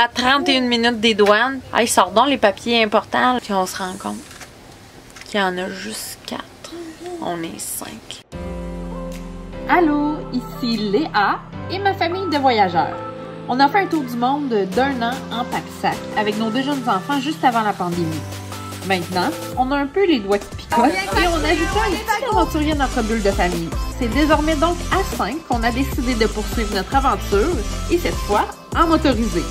À 31 minutes des douanes. Hey, sort donc les papiers importants. Puis on se rend compte qu'il y en a juste 4. On est 5. Allô, ici Léa et ma famille de voyageurs. On a fait un tour du monde d'1 an en pack-sac avec nos 2 jeunes enfants juste avant la pandémie. Maintenant, on a un peu les doigts qui picotent et on ajoute un petit aventurier à notre bulle de famille. C'est désormais donc à 5 qu'on a décidé de poursuivre notre aventure et cette fois en motorisé.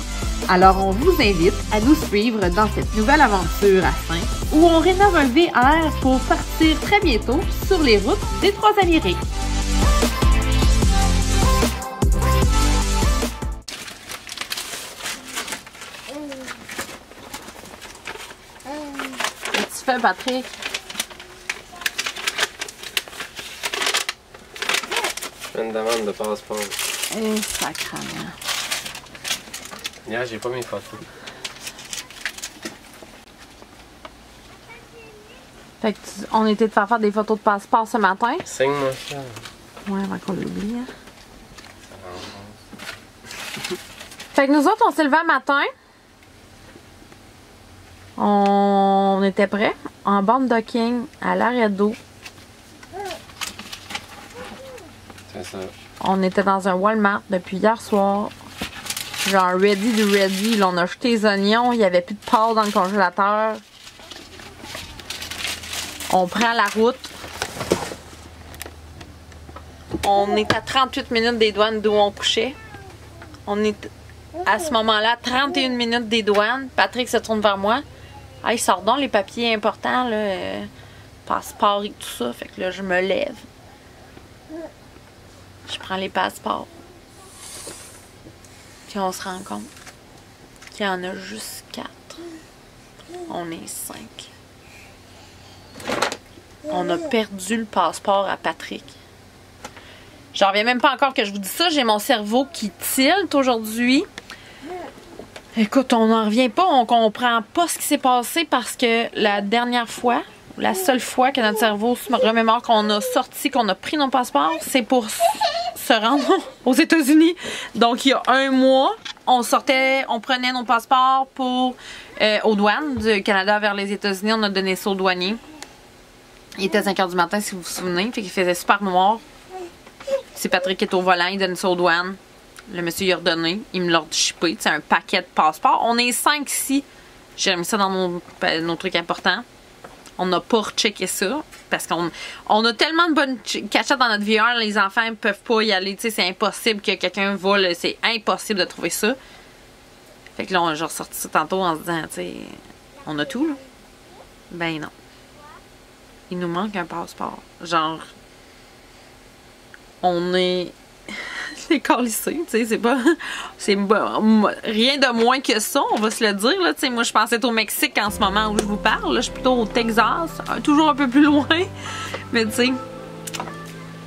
Alors on vous invite à nous suivre dans cette nouvelle aventure à 5 où on rénove un VR pour partir très bientôt sur les routes des Trois-Amériques. Qu'est-ce que tu fais, Patrick? Je fais une demande de passeport. Eh, sacrément. Hier, j'ai pas mes photos. Fait que on était de faire des photos de passeport ce matin. Signe-moi ça. Ouais, avant qu'on l'oublie. Hein. Fait que nous autres, on s'est levé un matin. On était prêts. En bande docking, à l'arrêt d'eau. C'est ça. On était dans un Walmart depuis hier soir. Genre ready to ready. Là, on a jeté les oignons. Il n'y avait plus de pâte dans le congélateur. On prend la route. On est à 38 minutes des douanes d'où on couchait. On est à ce moment-là 31 minutes des douanes. Patrick se tourne vers moi. Hey, sort donc les papiers importants, là, passeport et tout ça. Fait que là, je me lève. Je prends les passeports. Puis on se rend compte qu'il y en a juste 4. On est 5. On a perdu le passeport à Patrick. J'en reviens même pas encore que je vous dis ça. J'ai mon cerveau qui tilte aujourd'hui. Écoute, on n'en revient pas. On comprend pas ce qui s'est passé parce que la dernière fois, la seule fois que notre cerveau se remémore qu'on a sorti, qu'on a pris nos passeports, c'est pour se rendre aux États-Unis. Donc, il y a 1 mois, on prenait nos passeports pour aux douanes du Canada vers les États-Unis. On a donné ça aux douaniers. Il était 5 h du matin, si vous vous souvenez. Fait qu'il faisait super noir. C'est Patrick qui est au volant, il donne ça aux douanes. Le monsieur il a redonné. Il me l'a chippé. C'est un paquet de passeports. On est 5 ici. J'ai remis ça dans nos trucs importants. On n'a pas rechecké ça. Parce qu'on a tellement de bonnes cachettes dans notre VR. Les enfants ne peuvent pas y aller. C'est impossible que quelqu'un vole. C'est impossible de trouver ça. Fait que là, j'ai ressorti ça tantôt en se disant, tu sais, on a tout, là. Ben non. Il nous manque un passeport. Genre, on est décalissé, tu sais, c'est pas... C'est rien de moins que ça, on va se le dire, là, tu sais. Moi, je pensais être au Mexique en ce moment où je vous parle, là. Je suis plutôt au Texas, toujours un peu plus loin. Mais tu sais,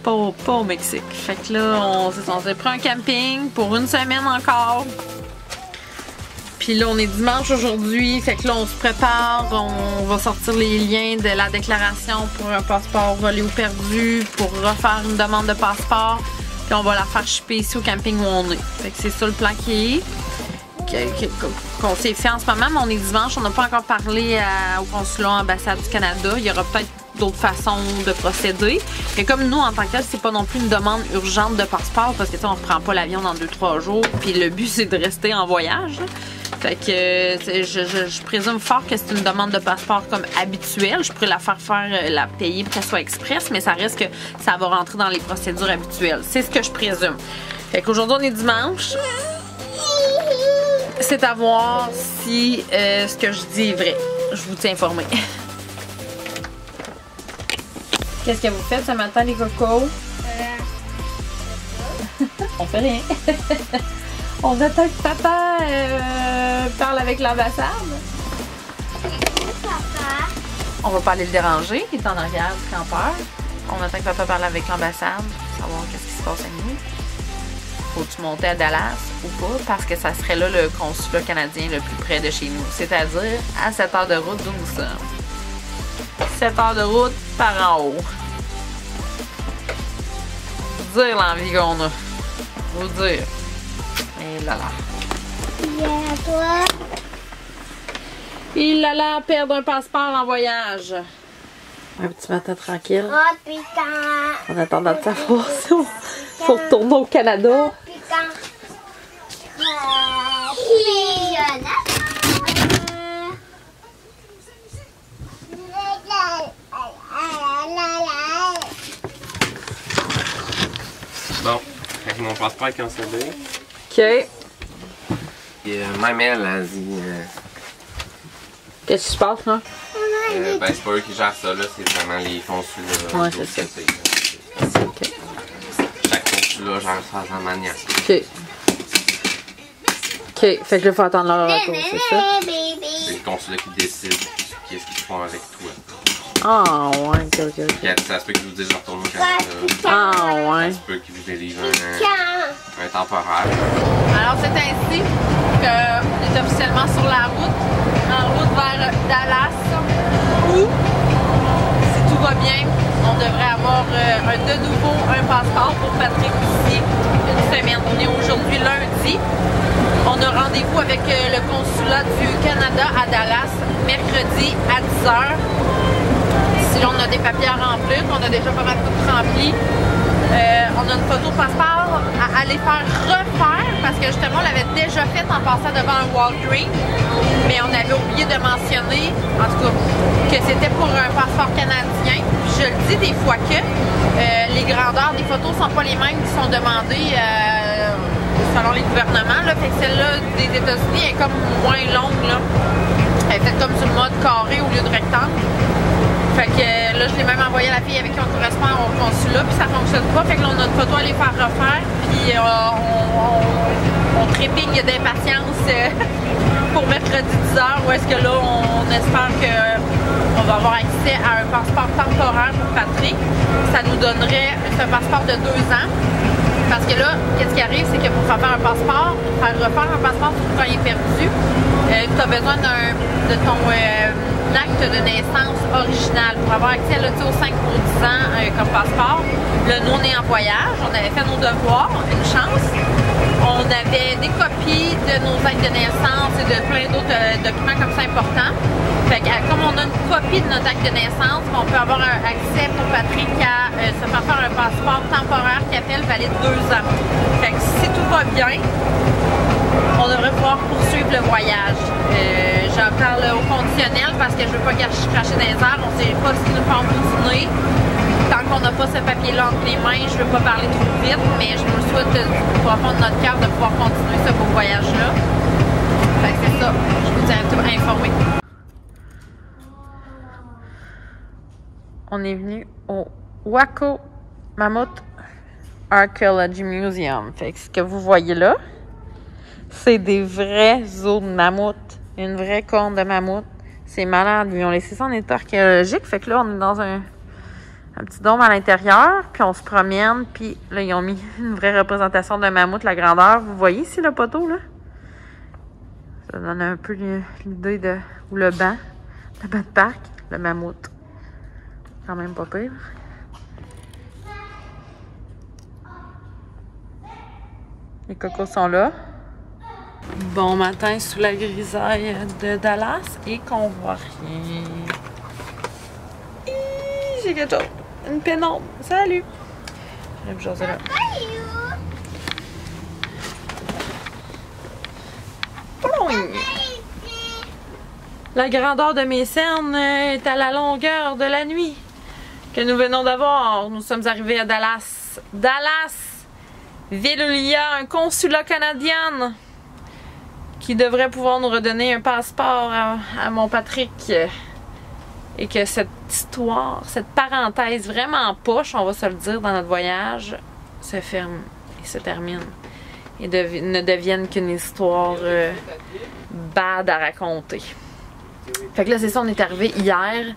pas au Mexique. Fait que là, on s'est pris un camping pour 1 semaine encore. Puis là, on est dimanche aujourd'hui, fait que là, on se prépare, on va sortir les liens de la déclaration pour un passeport volé ou perdu, pour refaire une demande de passeport, puis on va la faire shipper ici au camping où on est. Fait que c'est ça le plan qu'on s'est fait en ce moment, mais on est dimanche, on n'a pas encore parlé au consulat ambassade du Canada. Il y aura peut-être d'autres façons de procéder. Mais comme nous, en tant que tel, c'est pas non plus une demande urgente de passeport, parce que on reprend pas l'avion dans 2-3 jours, puis le but, c'est de rester en voyage, là. Fait que je présume fort que c'est une demande de passeport comme habituelle. Je pourrais la payer pour qu'elle soit express, mais ça reste que ça va rentrer dans les procédures habituelles. C'est ce que je présume. Fait qu'aujourd'hui, on est dimanche. C'est à voir si ce que je dis est vrai. Je vous tiens informé. Qu'est-ce que vous faites ce matin, les cocos? On fait rien. On attend que papa parle avec l'ambassade. Papa. On va pas aller le déranger, il est en arrière du campeur. On attend que papa parle avec l'ambassade pour savoir qu'est-ce qui se passe avec nous. Faut-tu monter à Dallas ou pas? Parce que ça serait là le consulat canadien le plus près de chez nous. C'est-à-dire à 7 heures de route d'où nous sommes. 7 heures de route par en haut. Dire l'envie qu'on a. Vous dire. Et là là. Il allait perdre un passeport en voyage. Un petit matin tranquille. En attendant de savoir si on faut retourner au Canada. Bon, avec mon passeport est cancellé. OK. Et même elle a dit. Qu'est-ce qui se passe, là? Ben, c'est pas eux qui gèrent ça, là, c'est vraiment les consulats. Ouais, c'est ça. OK. Chaque consulat gère ça à sa manière. OK. OK. Fait que là, il faut attendre leur retour, c'est ça? C'est le consulat qui décide qu'est-ce qu'ils font avec toi. Ah, ouais, OK. Ça se peut qu'ils vous disent de retourner au Canada. Ah, ouais. Ça se peut qu'ils vous délivrent un temporaire. Alors, c'est ainsi qu'on est officiellement sur la route, en route vers Dallas, où, si tout va bien, on devrait avoir de nouveau un passeport pour Patrick d'ici une semaine. On est aujourd'hui lundi. On a rendez-vous avec le consulat du Canada à Dallas mercredi à 10h. Si on a des papiers à remplir, on a déjà pas mal de tout rempli. On a une photo de passeport à aller faire refaire parce que justement on l'avait déjà faite en passant devant un Walgreens, mais on avait oublié de mentionner, en tout cas, que c'était pour un passeport canadien. Puis je le dis des fois que les grandeurs des photos sont pas les mêmes qui sont demandées selon les gouvernements. Là. Fait que celle-là des États-Unis est comme moins longue. Là. Elle est faite comme sur le mode carré au lieu de rectangle. Fait que là, je l'ai même envoyé à la fille avec qui on correspond au consulat, puis ça fonctionne pas. Fait que là, on a une photo à les faire refaire, puis on trépigne d'impatience pour mercredi 10h, où est-ce que là, on espère qu'on va avoir accès à un passeport temporaire pour Patrick. Ça nous donnerait un passeport de 2 ans. Parce que là, qu'est-ce qui arrive, c'est que pour faire un passeport, refaire un passeport surtout quand il est perdu, tu as besoin de ton acte de naissance original pour avoir accès là, au 5 pour 10 ans comme passeport. Là, nous, on est en voyage, on avait fait nos devoirs, une chance. On avait des copies de nos actes de naissance et de plein d'autres documents comme ça importants. Fait que, comme on a une copie de notre acte de naissance, on peut avoir un accès pour Patrick à se faire un passeport temporaire qui appelle valide 2 ans. Fait que si tout va bien, on devrait pouvoir poursuivre le voyage. J'en parle au conditionnel parce que je veux pas cracher dans les airs. On sait pas ce qui nous fait continuer. Tant qu'on n'a pas ce papier-là entre les mains, je veux pas parler trop vite, mais je me souhaite du profond de notre cœur de pouvoir continuer ce beau voyage-là. Fait que c'est ça. Je vous tiens tout informé. On est venu au Waco Mammoth Archaeology Museum. Fait que ce que vous voyez là, c'est des vrais os de mammouth. Une vraie corne de mammouth. C'est malade. Ils ont laissé ça en état archéologique. Fait que là, on est dans un petit dôme à l'intérieur. Puis on se promène. Puis là, ils ont mis une vraie représentation d'un mammouth, la grandeur. Vous voyez ici le poteau, là? Ça donne un peu l'idée de... Ou le banc. Le banc de parc. Le mammouth. Quand même pas pire. Les cocos sont là. Bon matin sous la grisaille de Dallas et qu'on voit rien. J'ai quelque chose. Une pénombre. Salut! J'aime José là. La grandeur de mes cernes est à la longueur de la nuit que nous venons d'avoir. Nous sommes arrivés à Dallas. Dallas! Ville où il y a un consulat canadien qui devrait pouvoir nous redonner un passeport à mon Patrick. Et que cette histoire, cette parenthèse vraiment poche, on va se le dire, dans notre voyage, se ferme et se termine. Et ne devienne qu'une histoire bad à raconter. Fait que là, c'est ça, on est arrivé hier,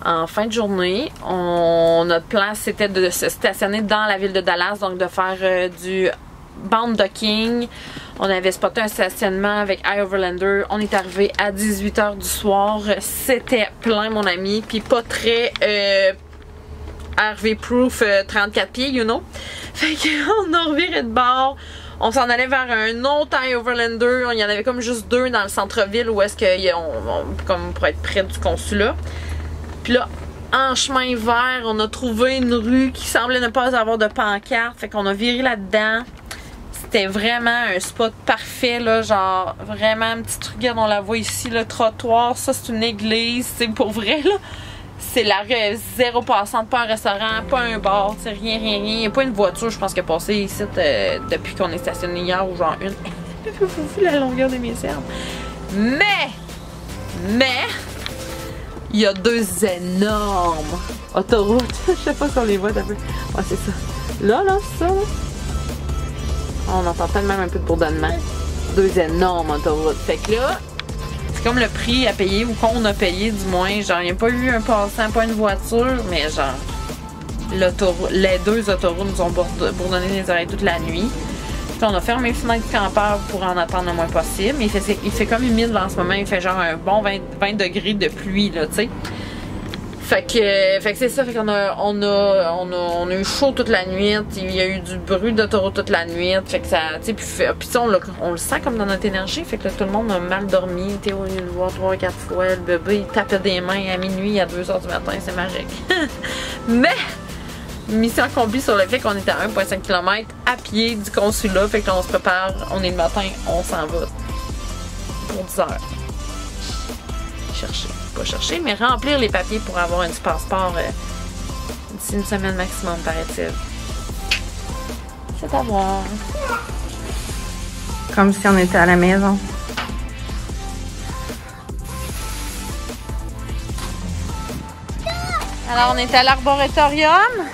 en fin de journée. Notre plan, c'était de se stationner dans la ville de Dallas, donc de faire du bound docking. On avait spoté un stationnement avec iOverlander. On est arrivé à 18h du soir. C'était plein, mon ami. Puis pas très RV-proof 34 pieds, you know. Fait qu'on a reviré de bord. On s'en allait vers un autre High Overlander. Il y en avait comme juste 2 dans le centre-ville où est-ce que comme pour être près du consulat. Puis là, en chemin vert, on a trouvé une rue qui semblait ne pas avoir de pancarte. Fait qu'on a viré là-dedans. C'était vraiment un spot parfait, là, genre vraiment un petit truc, on la voit ici, le trottoir, ça c'est une église, c'est pour vrai, là. C'est la rue, zéro passante, pas un restaurant, pas un bar, c'est rien. Il n'y a pas une voiture, je pense, qui a passé ici depuis qu'on est stationné hier ou genre une. Vous vu la longueur de mes cernes. Mais, il y a 2 énormes autoroutes. Je sais pas si on les voit d'un peu. Ouais, c'est ça. Là, c'est ça, là. On entend tellement un peu de bourdonnement. 2 énormes autoroutes. Fait que là, c'est comme le prix à payer ou qu'on a payé du moins. Genre, il n'y a pas eu un passant, pas une voiture, mais genre, les 2 autoroutes nous ont bourdonné les oreilles toute la nuit. Puis on a fermé les fenêtres du campeur pour en attendre le moins possible. Il fait comme humide en ce moment. Il fait genre un bon 20 degrés de pluie, là, tu sais. Fait que c'est ça, fait qu'on a eu chaud toute la nuit, il y a eu du bruit d'autoroute toute la nuit, fait que ça, tu sais, puis on le sent comme dans notre énergie, fait que là, tout le monde a mal dormi, tu sais, au lieu de le voir 3 ou 4 fois, le bébé, il tapait des mains à minuit, à 2h du matin, c'est magique. Mais, mission accomplie sur le fait qu'on était à 1,5 km à pied du consulat, fait que là, on se prépare, on est le matin, on s'en va pour 10 heures. Chercher, mais remplir les papiers pour avoir un petit passeport d'ici une semaine maximum, paraît-il. C'est à voir. Comme si on était à la maison. Alors, on est à l'Arboretorium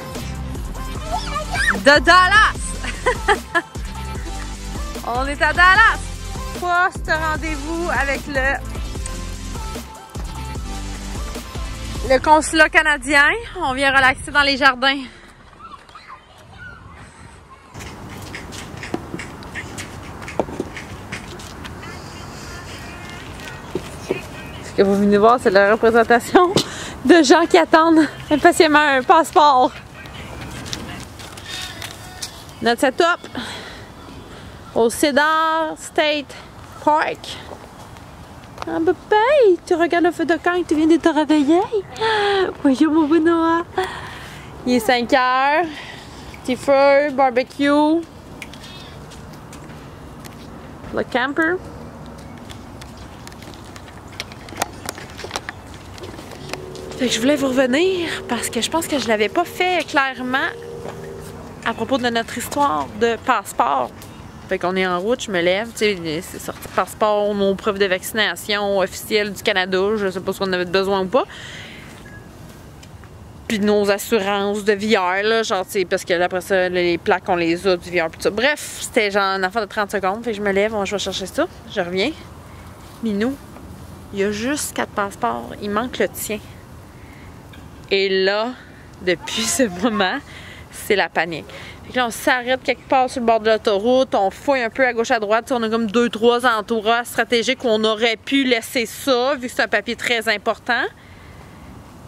de Dallas. On est à Dallas. Poste rendez-vous avec le consulat canadien. On vient relaxer dans les jardins. Ce que vous venez voir, c'est la représentation de gens qui attendent impatiemment un passeport. Notre setup au Cedar State Park. Ah, bébé, tu regardes le feu de camp et tu viens de te réveiller. Bonjour, mon beau Noah. Il est 5 heures. Petit feu, barbecue. Le camper. Fait que je voulais vous revenir parce que je pense que je l'avais pas fait clairement à propos de notre histoire de passeport. Fait qu'on est en route, je me lève, tu sais, c'est sorti passeport, nos preuves de vaccination officielles du Canada, je sais pas si on avait besoin ou pas. Puis nos assurances de VR, là, genre, tu sais, parce que là, après ça, les plaques, on les a du VR, puis tout ça. Bref, c'était genre une affaire de 30 secondes, fait que je me lève, je vais chercher ça, je reviens. Minou, il y a juste 4 passeports, il manque le tien. Et là, depuis ce moment, c'est la panique. Fait que là, on s'arrête quelque part sur le bord de l'autoroute, on fouille un peu à gauche à droite, on a comme 2-3 endroits stratégiques où on aurait pu laisser ça, vu que c'est un papier très important.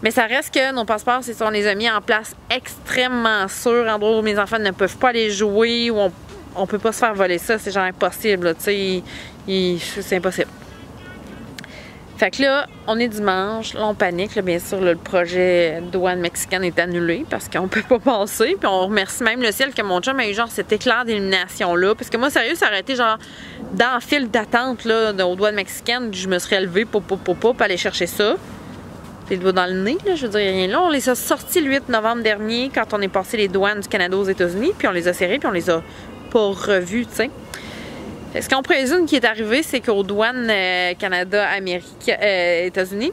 Mais ça reste que nos passeports, c'est ça, on les a mis en place extrêmement sûrs, endroits où mes enfants ne peuvent pas aller jouer, où on peut pas se faire voler ça, c'est genre impossible, tu sais, c'est impossible. Fait que là, on est dimanche, là on panique, là, bien sûr, là, le projet douane mexicaine est annulé parce qu'on peut pas passer, puis on remercie même le ciel que mon chum a eu genre cet éclair d'élimination-là, parce que moi, sérieux, ça aurait été genre dans le fil d'attente, là, aux douanes mexicaines, je me serais levée pour aller chercher ça. Les doigts dans le nez, là, je veux dire, rien là. On les a sortis le 8 novembre dernier quand on est passé les douanes du Canada aux États-Unis, puis on les a serrés, puis on les a pas revus, tu sais. Ce qu'on présume qui est arrivé, c'est qu'aux douanes Canada, Amérique, États-Unis,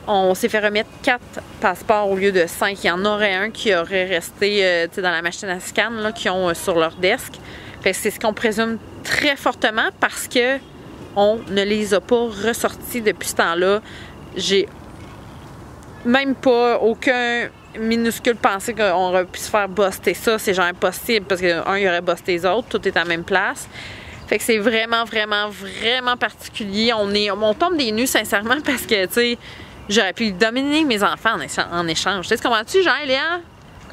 on s'est fait remettre 4 passeports au lieu de 5. Il y en aurait un qui aurait resté dans la machine à scan là, qui ont sur leur desk. C'est ce qu'on présume très fortement parce que on ne les a pas ressortis depuis ce temps-là. J'ai même pas aucun minuscule pensée qu'on aurait pu se faire buster ça. C'est genre impossible parce que un, il y aurait busté les autres. Tout est à la même place. Fait que c'est vraiment, vraiment, vraiment particulier. On tombe des nues, sincèrement, parce que, tu sais, j'aurais pu dominer mes enfants en échange. Tu sais, comprends-tu, Jean, Léa?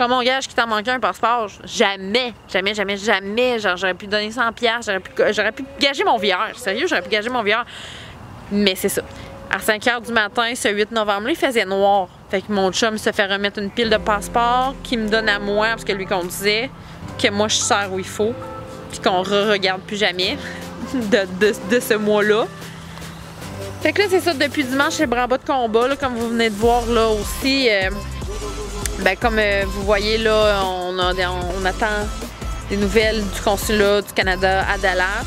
Comme on gage qu'il t'en manquait un passeport. Jamais, jamais, jamais, jamais. Genre, j'aurais pu donner 100$. J'aurais pu gager mon VR. Sérieux, j'aurais pu gager mon VR. Mais c'est ça. À 5h du matin, ce 8 novembre-là, il faisait noir. Fait que mon chum se fait remettre une pile de passeports qu'il me donne à moi, parce que lui conduisait, que moi je sers où il faut, puis qu'on re-regarde plus jamais de ce mois-là. Fait que là, c'est ça, depuis dimanche, c'est le branle-bas de combat, là, comme vous venez de voir là aussi. Ben, comme vous voyez là, on attend des nouvelles du consulat du Canada à Dallas.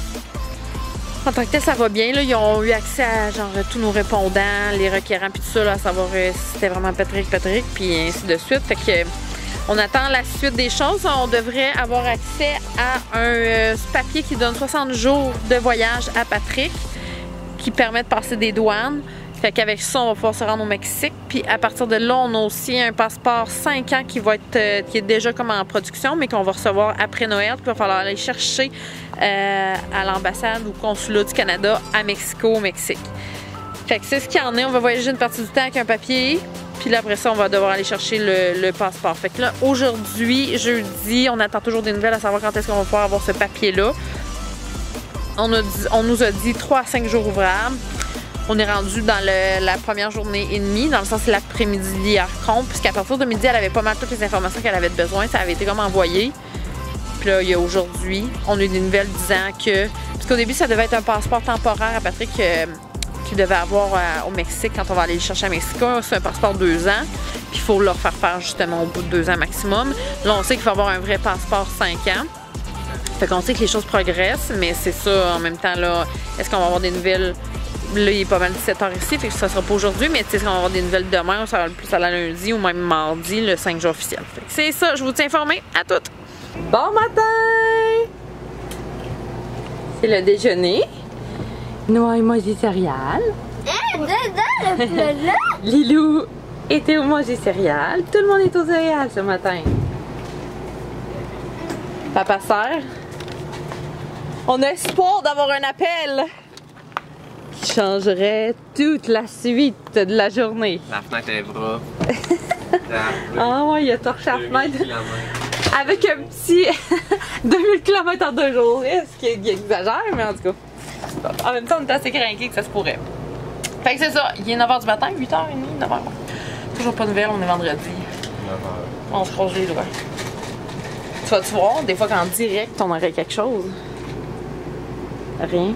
En tant que tel, ça va bien. Là. Ils ont eu accès à genre tous nos répondants, les requérants, puis tout ça, là, à savoir si c'était vraiment Patrick, puis ainsi de suite. Fait que on attend la suite des choses. On devrait avoir accès à un papier qui donne 60 jours de voyage à Patrick, qui permet de passer des douanes. Fait qu'avec ça, on va pouvoir se rendre au Mexique. Puis à partir de là, on a aussi un passeport 5 ans qui va être qui est déjà comme en production, mais qu'on va recevoir après Noël. Puis il va falloir aller chercher à l'ambassade ou consulat du Canada à Mexico, au Mexique. Fait que c'est ce qu'il y en est. On va voyager une partie du temps avec un papier. Puis là, après ça, on va devoir aller chercher le passeport. Fait que là, aujourd'hui, jeudi, on attend toujours des nouvelles à savoir quand est-ce qu'on va pouvoir avoir ce papier-là. On nous a dit 3 à 5 jours ouvrables. On est rendu dans la première journée et demie, dans le sens c'est l'après-midi d'hier compte, puisqu'à partir de midi, elle avait pas mal toutes les informations qu'elle avait besoin, ça avait été comme envoyé. Puis là, il y a aujourd'hui, on a eu des nouvelles disant que... Parce qu'au début, ça devait être un passeport temporaire à Patrick qu'il devait avoir au Mexique quand on va aller le chercher à Mexico. C'est un passeport 2 ans, puis il faut leur faire justement au bout de 2 ans maximum. Là, on sait qu'il faut avoir un vrai passeport 5 ans. Fait qu'on sait que les choses progressent, mais c'est ça, en même temps, là, est-ce qu'on va avoir des nouvelles... Là, il est pas mal 17h ici, fait que ça sera pas aujourd'hui, mais tu sais, on va avoir des nouvelles demain, ça va plus à la lundi ou même mardi, le 5 jours officiel. Fait que c'est ça, je vous tiens informé. À toutes! Bon matin! C'est le déjeuner. Noah et manger céréales. Lilou était au manger céréales. Tout le monde est aux céréales ce matin. Papa sert. On a espoir d'avoir un appel qui changerait toute la suite de la journée. La fenêtre est bras. Ah ouais, il a torché la fenêtre. Avec un petit 2000 km en 2 jours. Ce qui exagère, mais en tout cas. En même temps, on est assez craqués que ça se pourrait. Fait que c'est ça. Il est 9h du matin, 8h30, 9h. Toujours pas de nouvelles, on est vendredi. 9h. On se croise les doigts. Tu vas-tu voir, des fois qu'en direct, on aurait quelque chose? Rien?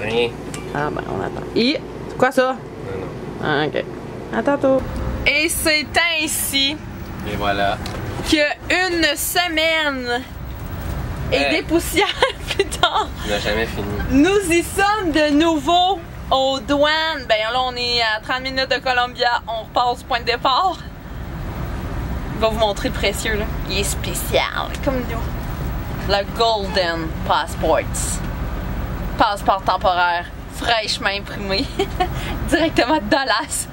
Rien. Ah ben, on attend. Et, c'est quoi ça? Non. Ah, ok. À tantôt. Et c'est ainsi. Et voilà. Qu'une semaine et des poussières plus tard. On n'a jamais fini. Nous y sommes de nouveau aux douanes. Ben là, on est à 30 minutes de Columbia. On repart du point de départ. Je vais vous montrer le précieux, là. Il est spécial, comme nous. Le Golden Passport. Passeport temporaire, fraîchement imprimé. Directement de Dallas.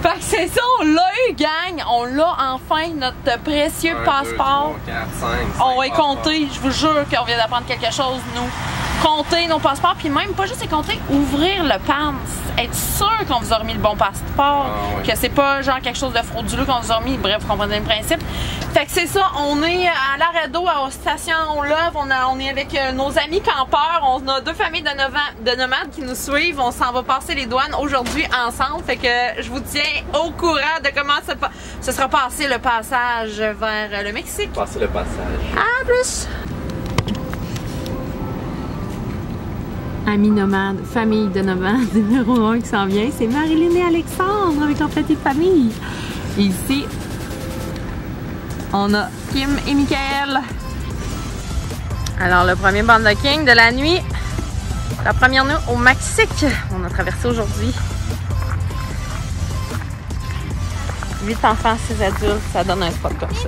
Fait que c'est ça, on l'a eu, gang! On l'a enfin, notre précieux passeport. 2, 3, 4, 5, on va y compter, je vous jure qu'on vient d'apprendre quelque chose, nous. Compter nos passeports, puis même pas juste les compter, ouvrir le PAN. Être sûr qu'on vous a remis le bon passeport, que c'est pas genre quelque chose de frauduleux qu'on vous a remis. Bref, vous comprenez le principe. Fait que c'est ça, on est à l'arrêt d'eau, à la station Love, on est avec nos amis campeurs. On a 2 familles de nomades qui nous suivent. On s'en va passer les douanes aujourd'hui ensemble. Fait que je vous tiens au courant de comment se sera passé le passage vers le Mexique. Passer le passage. À plus! Amis nomades, famille de nomades, numéro 1 qui s'en vient, c'est Marilyn et Alexandre avec leur petite famille. Et ici, on a Kim et Michael. Alors, le premier Banda King de la nuit. La première nuit au Mexique. On a traversé aujourd'hui. 8 enfants, 6 adultes. Ça donne un spot comme ça.